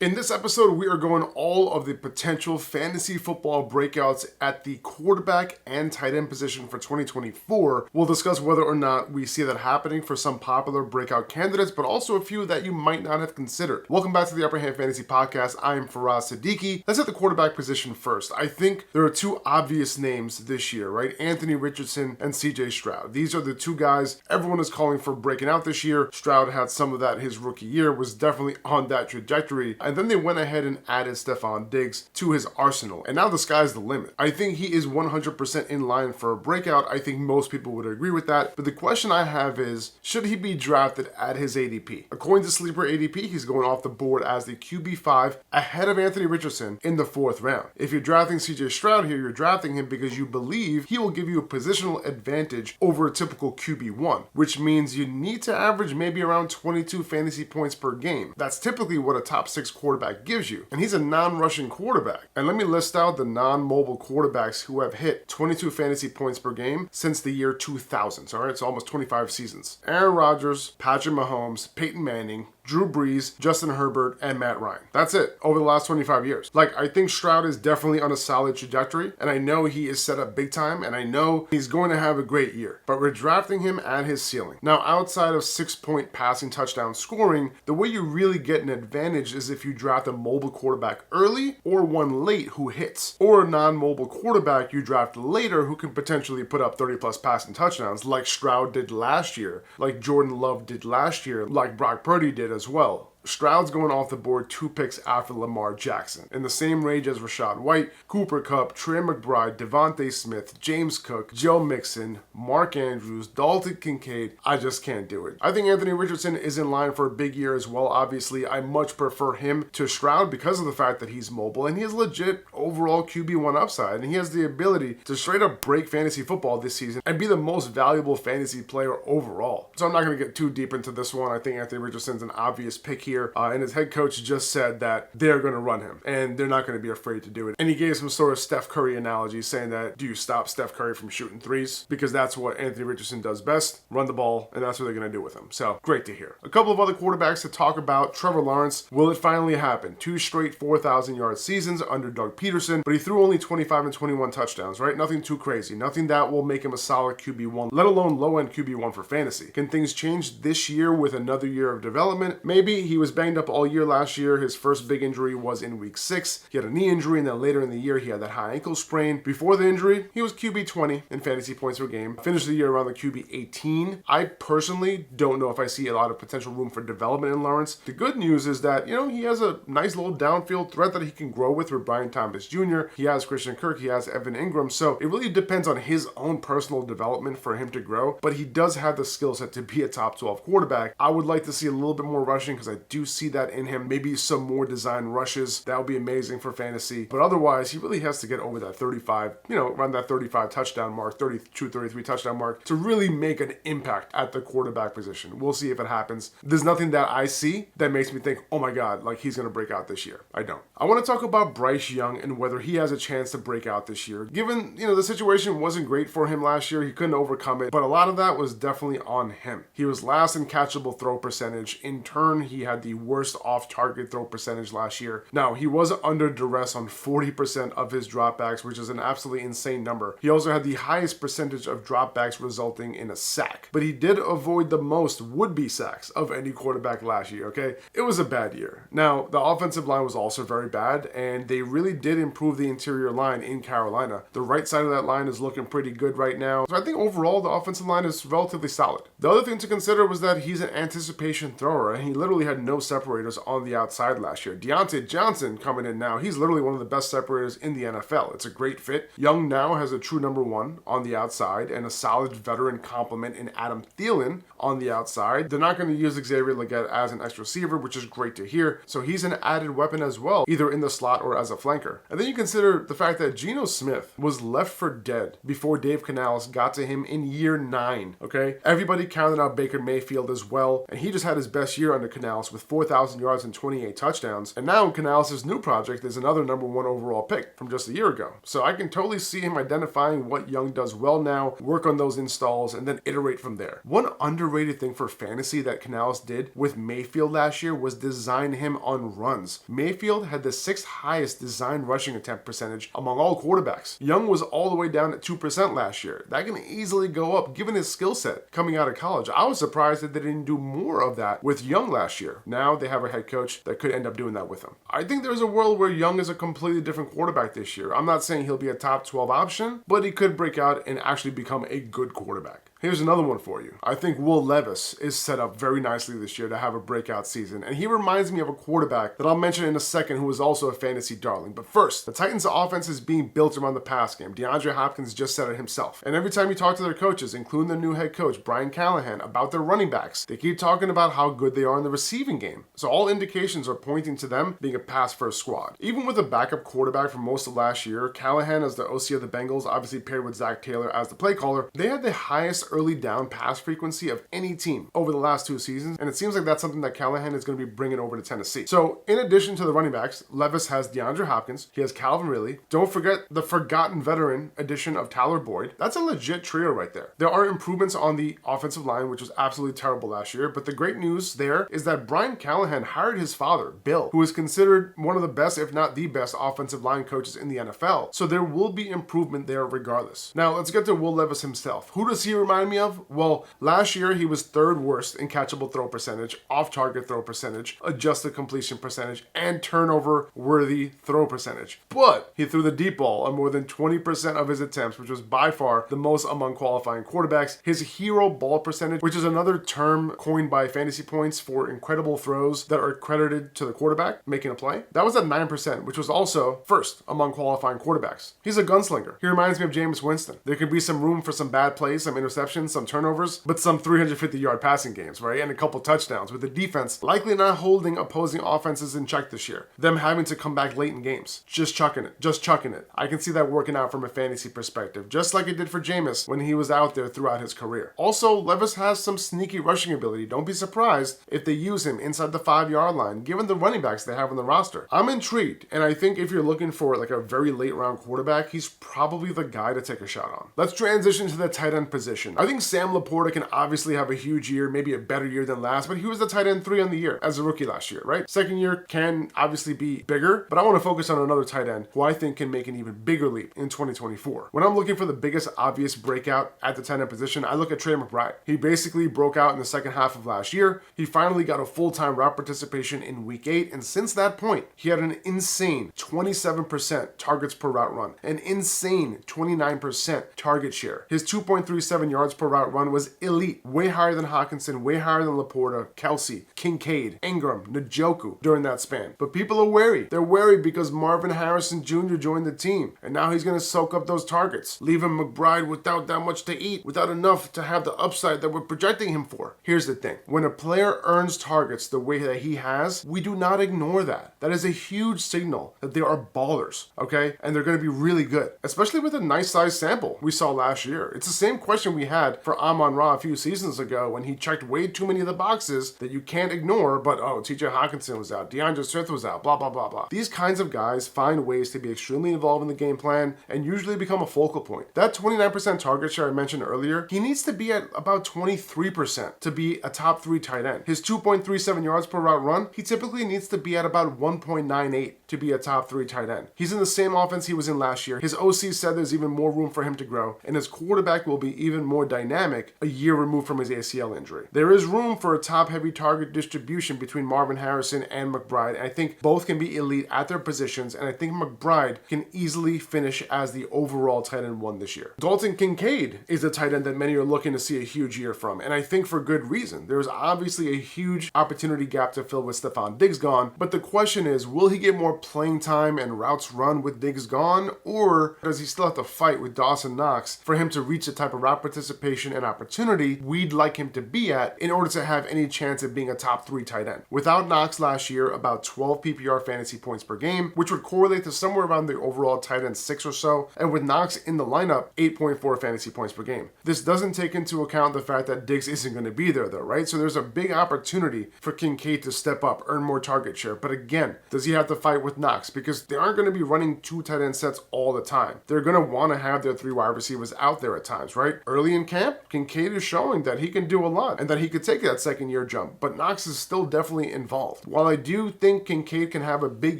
In this episode, we are going all of the potential fantasy football breakouts at the quarterback and tight end position for 2024. We'll discuss whether or not we see that happening for some popular breakout candidates, but also a few that you might not have considered. Welcome back to the Upper Hand Fantasy Podcast. I am Faraz Siddiqi. Let's hit the quarterback position first. I think there are two obvious names this year, right? Anthony Richardson and CJ Stroud. These are the two guys everyone is calling for breaking out this year. Stroud had some of that his rookie year, was definitely on that trajectory. And then they went ahead and added Stephon Diggs to his arsenal. And now the sky's the limit. I think he is 100% in line for a breakout. I think most people would agree with that. But the question I have is, should he be drafted at his ADP? According to Sleeper ADP, he's going off the board as the QB5 ahead of Anthony Richardson in the 4th round. If you're drafting CJ Stroud here, you're drafting him because you believe he will give you a positional advantage over a typical QB1, which means you need to average maybe around 22 fantasy points per game. That's typically what a top 6 quarterback gives you. And he's a non-rushing quarterback. And let me list out the non-mobile quarterbacks who have hit 22 fantasy points per game since the year 2000. All right, so almost 25 seasons. Aaron Rodgers, Patrick Mahomes, Peyton Manning, Drew Brees, Justin Herbert, and Matt Ryan. That's it over the last 25 years. I think Stroud is definitely on a solid trajectory, and I know he is set up big time, and I know he's going to have a great year, but we're drafting him at his ceiling. Now, outside of 6-point passing touchdown scoring, the way you really get an advantage is if you draft a mobile quarterback early or one late who hits, or a non-mobile quarterback you draft later who can potentially put up 30-plus passing touchdowns like Stroud did last year, like Jordan Love did last year, like Brock Purdy did as well. Stroud's going off the board 2 picks after Lamar Jackson, in the same range as Rachaad White, Cooper Kupp, Trey McBride, Devontae Smith, James Cook, Joe Mixon, Mark Andrews, Dalton Kincaid. I just can't do it. I think Anthony Richardson is in line for a big year as well. Obviously, I much prefer him to Stroud because of the fact that he's mobile and he has legit overall QB1 upside, and he has the ability to straight up break fantasy football this season and be the most valuable fantasy player overall. So I'm not going to get too deep into this one. I think Anthony Richardson's an obvious pick here. And his head coach just said that they're going to run him and they're not going to be afraid to do it. And he gave some sort of Steph Curry analogy saying that, do you stop Steph Curry from shooting threes? Because that's what Anthony Richardson does best, run the ball, and that's what they're going to do with him. So great to hear. A couple of other quarterbacks to talk about. Trevor Lawrence, will it finally happen? 2 straight 4,000-yard seasons under Doug Peterson, but he threw only 25 and 21 touchdowns, right? Nothing too crazy. Nothing that will make him a solid QB1, let alone low-end QB1 for fantasy. Can things change this year with another year of development? Maybe. He was banged up all year last year. His first big injury was in week 6. He had a knee injury, and then later in the year, he had that high ankle sprain. Before the injury, he was QB 20 in fantasy points per game. Finished the year around the QB 18. I personally don't know if I see a lot of potential room for development in Lawrence. The good news is that, he has a nice little downfield threat that he can grow with Brian Thomas Jr. He has Christian Kirk. He has Evan Ingram. So it really depends on his own personal development for him to grow, but he does have the skill set to be a top 12 quarterback. I would like to see a little bit more rushing because I do see that in him. Maybe some more design rushes. That would be amazing for fantasy. But otherwise, he really has to get over that 35, around that 35 touchdown mark, 32, 33 touchdown mark to really make an impact at the quarterback position. We'll see if it happens. There's nothing that I see that makes me think, oh my God, he's going to break out this year. I don't. I want to talk about Bryce Young and whether he has a chance to break out this year. Given, the situation wasn't great for him last year, he couldn't overcome it, but a lot of that was definitely on him. He was last in catchable throw percentage. In turn, he had the worst off-target throw percentage last year. Now, he was under duress on 40% of his dropbacks, which is an absolutely insane number. He also had the highest percentage of dropbacks resulting in a sack, but he did avoid the most would-be sacks of any quarterback last year, okay? It was a bad year. Now, the offensive line was also very bad, and they really did improve the interior line in Carolina. The right side of that line is looking pretty good right now. So I think overall, the offensive line is relatively solid. The other thing to consider was that he's an anticipation thrower, and he literally had no separators on the outside last year. Deontay Johnson coming in now, he's literally one of the best separators in the NFL. It's a great fit. Young now has a true number 1 on the outside and a solid veteran complement in Adam Thielen on the outside. They're not going to use Xavier Legette as an extra receiver, which is great to hear. So he's an added weapon as well, either in the slot or as a flanker. And then you consider the fact that Geno Smith was left for dead before Dave Canales got to him in year 9, okay? Everybody counted out Baker Mayfield as well, and he just had his best year under Canales with 4,000 yards and 28 touchdowns. And now Canales' new project is another number 1 overall pick from just a year ago. So I can totally see him identifying what Young does well now, work on those installs, and then iterate from there. One underrated thing for fantasy that Canales did with Mayfield last year was design him on runs. Mayfield had the 6th highest design rushing attempt percentage among all quarterbacks. Young was all the way down at 2% last year. That can easily go up given his skill set coming out of college. I was surprised that they didn't do more of that with Young last year. Now they have a head coach that could end up doing that with him. I think there's a world where Young is a completely different quarterback this year. I'm not saying he'll be a top 12 option, but he could break out and actually become a good quarterback. Here's another one for you. I think Will Levis is set up very nicely this year to have a breakout season, and he reminds me of a quarterback that I'll mention in a second who is also a fantasy darling. But first, the Titans' offense is being built around the pass game. DeAndre Hopkins just said it himself. And every time you talk to their coaches, including their new head coach, Brian Callahan, about their running backs, they keep talking about how good they are in the receiving game. So all indications are pointing to them being a pass-first squad. Even with a backup quarterback for most of last year, Callahan as the OC of the Bengals, obviously paired with Zach Taylor as the play caller, they had the highest early down pass frequency of any team over the last 2 seasons, and it seems like that's something that Callahan is going to be bringing over to Tennessee. So in addition to the running backs, Levis has DeAndre Hopkins, he has Calvin Ridley. Don't forget the forgotten veteran addition of Tyler Boyd. That's a legit trio right there. There are improvements on the offensive line, which was absolutely terrible last year, but the great news there is that Brian Callahan hired his father, Bill, who is considered one of the best, if not the best, offensive line coaches in the NFL. So there will be improvement there regardless. Now let's get to Will Levis himself. Who does he remind me of? Well, last year he was 3rd worst in catchable throw percentage, off-target throw percentage, adjusted completion percentage, and turnover-worthy throw percentage. But he threw the deep ball on more than 20% of his attempts, which was by far the most among qualifying quarterbacks. His hero ball percentage, which is another term coined by Fantasy Points for incredible throws that are credited to the quarterback making a play, that was at 9%, which was also 1st among qualifying quarterbacks. He's a gunslinger. He reminds me of Jameis Winston. There could be some room for some bad plays, some interceptions, some turnovers, but some 350-yard passing games, right? And a couple touchdowns, with the defense likely not holding opposing offenses in check this year. Them having to come back late in games. Just chucking it. I can see that working out from a fantasy perspective, just like it did for Jameis when he was out there throughout his career. Also, Levis has some sneaky rushing ability. Don't be surprised if they use him inside the 5-yard line, given the running backs they have on the roster. I'm intrigued, and I think if you're looking for like a very late round quarterback, he's probably the guy to take a shot on. Let's transition to the tight end position. I think Sam Laporta can obviously have a huge year, maybe a better year than last, but he was the tight end 3 on the year as a rookie last year, right? Second year can obviously be bigger, but I want to focus on another tight end who I think can make an even bigger leap in 2024. When I'm looking for the biggest obvious breakout at the tight end position, I look at Trey McBride. He basically broke out in the second half of last year. He finally got a full-time route participation in week 8, and since that point, he had an insane 27% targets per route run, an insane 29% target share. His 2.37 yards per route run was elite, way higher than Hockenson, way higher than Laporta, Kelsey, Kincaid, Ingram, Njoku during that span. But people are wary. They're wary because Marvin Harrison Jr. joined the team, and now he's going to soak up those targets, leaving McBride without that much to eat, without enough to have the upside that we're projecting him for. Here's the thing. When a player earns targets the way that he has, we do not ignore that. That is a huge signal that they are ballers, okay? And they're going to be really good, especially with a nice size sample we saw last year. It's the same question we had for Amon-Ra a few seasons ago when he checked way too many of the boxes that you can't ignore, but TJ Hockenson was out, DeAndre Swift was out, blah, blah, blah, blah. These kinds of guys find ways to be extremely involved in the game plan and usually become a focal point. That 29% target share I mentioned earlier, he needs to be at about 23% to be a top 3 tight end. His 2.37 yards per route run, he typically needs to be at about 1.98 to be a top 3 tight end. He's in the same offense he was in last year. His OC said there's even more room for him to grow, and his quarterback will be even more dynamic a year removed from his ACL injury. There is room for a top-heavy target distribution between Marvin Harrison and McBride, and I think both can be elite at their positions, and I think McBride can easily finish as the overall tight end 1 this year. Dalton Kincaid is a tight end that many are looking to see a huge year from, and I think for good reason. There's obviously a huge opportunity gap to fill with Stephon Diggs gone, but the question is, will he get more playing time and routes run with Diggs gone, or does he still have to fight with Dawson Knox for him to reach the type of route participation participation and opportunity we'd like him to be at in order to have any chance of being a top 3 tight end. Without Knox last year, about 12 PPR fantasy points per game, which would correlate to somewhere around the overall tight end 6 or so, and with Knox in the lineup, 8.4 fantasy points per game. This doesn't take into account the fact that Diggs isn't going to be there though, right? So there's a big opportunity for Kincaid to step up, earn more target share. But again, does he have to fight with Knox? Because they aren't going to be running 2 tight end sets all the time. They're going to want to have their 3 wide receivers out there at times, right? Early in camp, Kincaid is showing that he can do a lot and that he could take that second year jump, but Knox is still definitely involved. While I do think Kincaid can have a big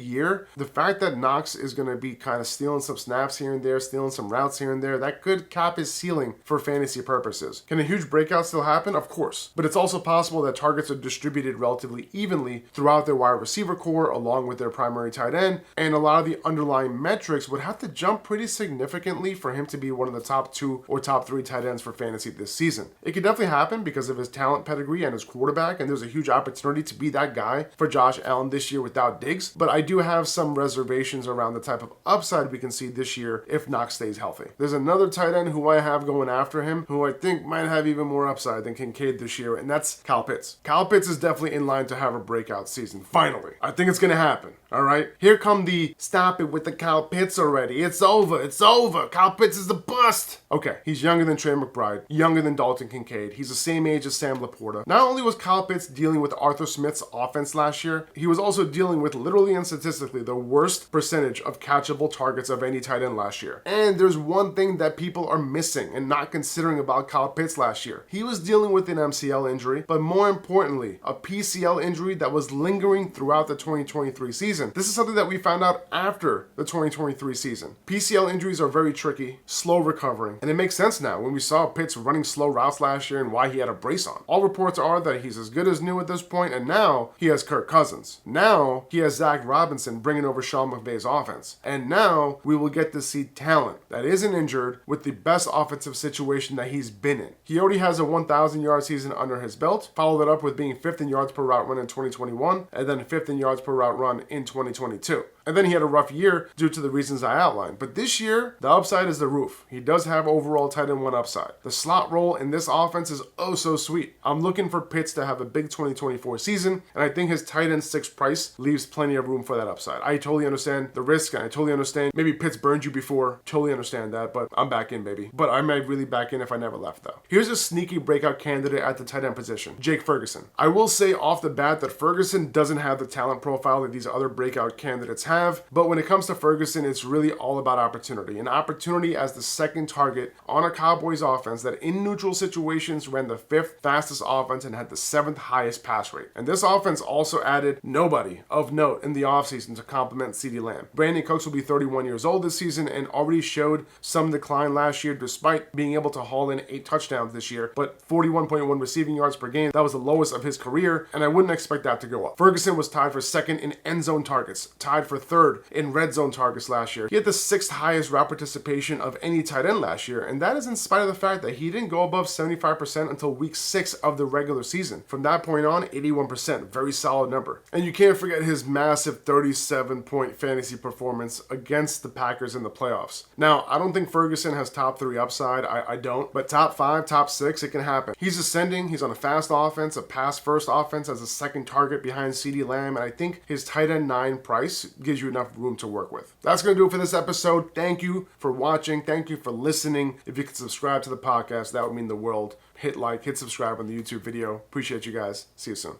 year, the fact that Knox is going to be kind of stealing some snaps here and there, stealing some routes here and there, that could cap his ceiling for fantasy purposes. Can a huge breakout still happen? Of course. But it's also possible that targets are distributed relatively evenly throughout their wide receiver core along with their primary tight end, and a lot of the underlying metrics would have to jump pretty significantly for him to be one of the top 2 or top 3 tight ends for fantasy this season. It could definitely happen because of his talent pedigree and his quarterback, and there's a huge opportunity to be that guy for Josh Allen this year without Diggs, but I do have some reservations around the type of upside we can see this year if Knox stays healthy. There's another tight end who I have going after him who I think might have even more upside than Kincaid this year, and that's Kyle Pitts. Kyle Pitts is definitely in line to have a breakout season. Finally. I think it's going to happen. All right? Here come the stop it with the Kyle Pitts already. It's over. It's over. Kyle Pitts is the bust. Okay, he's younger than Trey McBride, younger than Dalton Kincaid. He's the same age as Sam Laporta. Not only was Kyle Pitts dealing with Arthur Smith's offense last year, he was also dealing with literally and statistically the worst percentage of catchable targets of any tight end last year. And there's one thing that people are missing and not considering about Kyle Pitts last year. He was dealing with an MCL injury, but more importantly, a PCL injury that was lingering throughout the 2023 season. This is something that we found out after the 2023 season. PCL injuries are very tricky, slow recovering, and it makes sense now when we saw Pitts running slow routes last year and why he had a brace on. All reports are that he's as good as new at this point, and now he has Kirk Cousins. Now he has Zach Robinson bringing over Sean McVay's offense. And now we will get to see talent that isn't injured with the best offensive situation that he's been in. He already has a 1,000-yard season under his belt, followed it up with being 5th in yards per route run in 2021, and then 5th in yards per route run in 2022. And then he had a rough year due to the reasons I outlined. But this year, the upside is the roof. He does have overall tight end 1 upside. The slot role in this offense is oh so sweet. I'm looking for Pitts to have a big 2024 season, and I think his tight end 6 price leaves plenty of room for that upside. I totally understand the risk, and I totally understand maybe Pitts burned you before. Totally understand that, but I'm back in, baby. But I might really back in if I never left, though. Here's a sneaky breakout candidate at the tight end position, Jake Ferguson. I will say off the bat that Ferguson doesn't have the talent profile that these other breakout candidates have, but when it comes to Ferguson, it's really all about opportunity. An opportunity as the second target on a Cowboys offense that in neutral situations ran the 5th fastest offense and had the 7th highest pass rate. And this offense also added nobody of note in the offseason to complement CeeDee Lamb. Brandon Cooks will be 31 years old this season and already showed some decline last year despite being able to haul in 8 touchdowns this year, but 41.1 receiving yards per game. That was the lowest of his career, and I wouldn't expect that to go up. Ferguson was tied for 2nd in end zone targets, tied for 3rd in red zone targets last year. He had the 6th highest route participation of any tight end last year, and that is in spite of the fact that he didn't go above 75% until week 6 of the regular season. From that point on, 81%, very solid number. And you can't forget his massive 37-point fantasy performance against the Packers in the playoffs. Now, I don't think Ferguson has top 3 upside, I don't, but top 5, top 6, it can happen. He's ascending, he's on a fast offense, a pass-first offense as a second target behind CeeDee Lamb, and I think his tight end 9 price gives you enough room to work with. That's going to do it for this episode. Thank you for watching. Thank you for listening. If you could subscribe to the podcast, that would mean the world. Hit like, hit subscribe on the YouTube video. Appreciate you guys. See you soon.